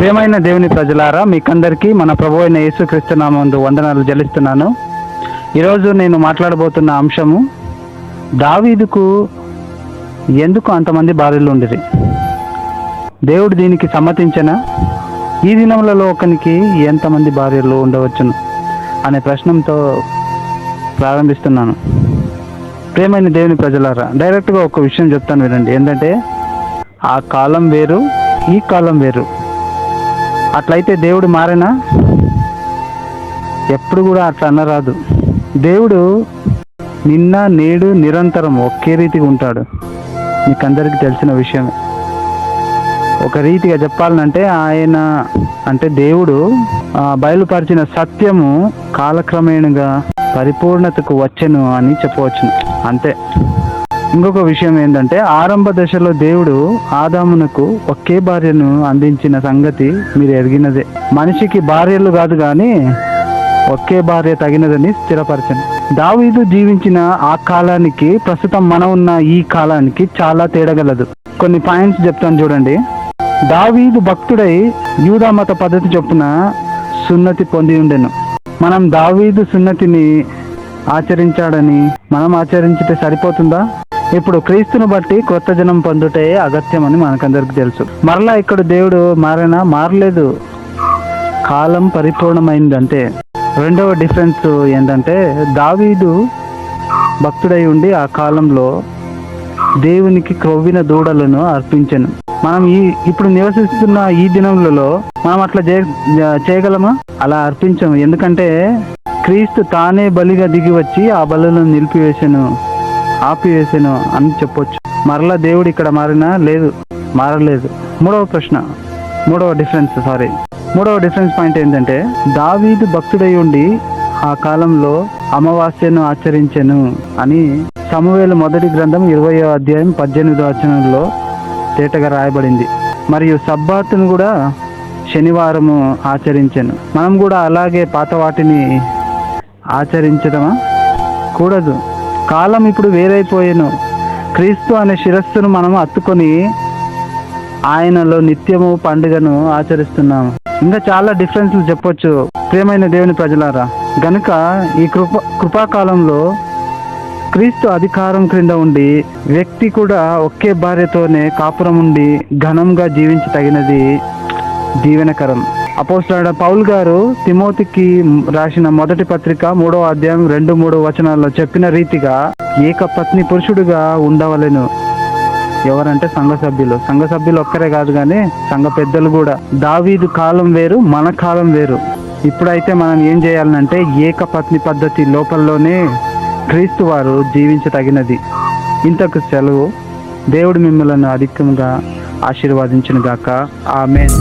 ప్రియమైన దేవుని ప్రజలారా, మీకందరికీ మన ప్రభు అయిన యేసుక్రీస్తు నామమున వందనాలు చెల్లిస్తున్నాను. ఈరోజు నేను మాట్లాడబోతున్న అంశము, దావీదుకు ఎందుకు అంతమంది భార్యలు ఉండిరి? దేవుడు దీనికి సమ్మతించనా? ఈ దినములలో ఒకనికి ఎంతమంది భార్యలు ఉండవచ్చును అనే ప్రశ్నతో ప్రారంభిస్తున్నాను. ప్రియమైన దేవుని ప్రజలారా, డైరెక్ట్గా ఒక విషయం చెప్తాను వినండి. ఏంటంటే, ఆ కాలం వేరు, ఈ కాలం వేరు. అట్లయితే దేవుడు మారేనా? ఎప్పుడు కూడా అట్లా అనరాదు. దేవుడు నిన్న నేడు నిరంతరం ఒకే రీతిగా ఉంటాడు. మీకందరికీ తెలిసిన విషయమే. ఒక రీతిగా చెప్పాలంటే ఆయన అంటే దేవుడు బయలుపరిచిన సత్యము కాలక్రమేణగా పరిపూర్ణతకు వచ్చెను అని చెప్పవచ్చును. అంతే. ఇంకొక విషయం ఏంటంటే, ఆరంభ దశలో దేవుడు ఆదామునకు ఒకే భార్యను అందించిన సంగతి మీరు ఎరిగినదే. మనిషికి భార్యలు కాదు కానీ ఒకే భార్య తగినదని స్థిరపరచను. దావీదు జీవించిన ఆ కాలానికి ప్రస్తుతం మనం ఉన్న ఈ కాలానికి చాలా తేడగలదు. కొన్ని పాయింట్స్ చెప్తాను చూడండి. దావీదు భక్తుడై యూదా మత పద్ధతి చొప్పున సున్నతి పొంది ఉండెను. మనం దావీదు సున్నతిని ఆచరించాడని మనం ఆచరించితే సరిపోతుందా? ఇప్పుడు క్రీస్తును బట్టి కొత్త జనం పొందుటే అగత్యమని మనకందరికి తెలుసు. మరలా ఇక్కడ దేవుడు మారలేదు. కాలం పరిపూర్ణమైంది అంతే. రెండవ డిఫరెన్స్ ఏంటంటే, దావీదు భక్తుడై ఉండి ఆ కాలంలో దేవునికి క్రొవ్విన దూడలను అర్పించెను. మనం ఇప్పుడు నివసిస్తున్న ఈ దినములలో మనం అట్లా చేయగలమా? అలా అర్పించము. ఎందుకంటే క్రీస్తు తానే బలిగా దిగి వచ్చి ఆ బలులను ఆపివేసాను అని చెప్పొచ్చు. మరలా దేవుడు ఇక్కడ మారలేదు. మూడవ డిఫరెన్స్ పాయింట్ ఏంటంటే, దావీదు భక్తుడై ఉండి ఆ కాలంలో అమావాస్యను ఆచరించెను అని సమూయేలు మొదటి గ్రంథం 20వ అధ్యాయం 18వ వచనంలో తేటగా రాయబడింది. మరియు సబ్బాతును కూడా శనివారము ఆచరించెను. మనం కూడా అలాగే పాత వాటిని ఆచరించడమా? కూడదు. కాలం ఇప్పుడు వేరైపోయాను. క్రీస్తు అనే శిరస్సును మనం హత్తుకొని ఆయనలో నిత్యము పండుగను ఆచరిస్తున్నాము. ఇంకా చాలా డిఫరెన్స్లు చెప్పొచ్చు ప్రియమైన దేవుని ప్రజలారా. గనుక ఈ కృపాకాలంలో క్రీస్తు అధికారం క్రింద ఉండి వ్యక్తి కూడా ఒకే భార్యతోనే కాపురం ఉండి ఘనంగా జీవించతగినది దీవెనకరం. అపోస్తలుడైన పౌలు గారు తిమోతికి రాసిన మొదటి పత్రిక 3వ అధ్యాయం 2-3 వచనాల్లో చెప్పిన రీతిగా ఏకపత్ని పురుషుడుగా ఉండవలెను. ఎవరంటే సంఘ సభ్యులు ఒక్కరే కాదు కానీ సంఘ పెద్దలు కూడా. దావీదు కాలం వేరు, మన కాలం వేరు. ఇప్పుడైతే మనం ఏం చేయాలంటే ఏకపత్ని పద్ధతి లోపలలోనే క్రీస్తు వారు జీవించతగినది. ఇంతకు సెలవు. దేవుడు మిమ్మల్ని అధికంగా ఆశీర్వదించును గాక. ఆమేన్.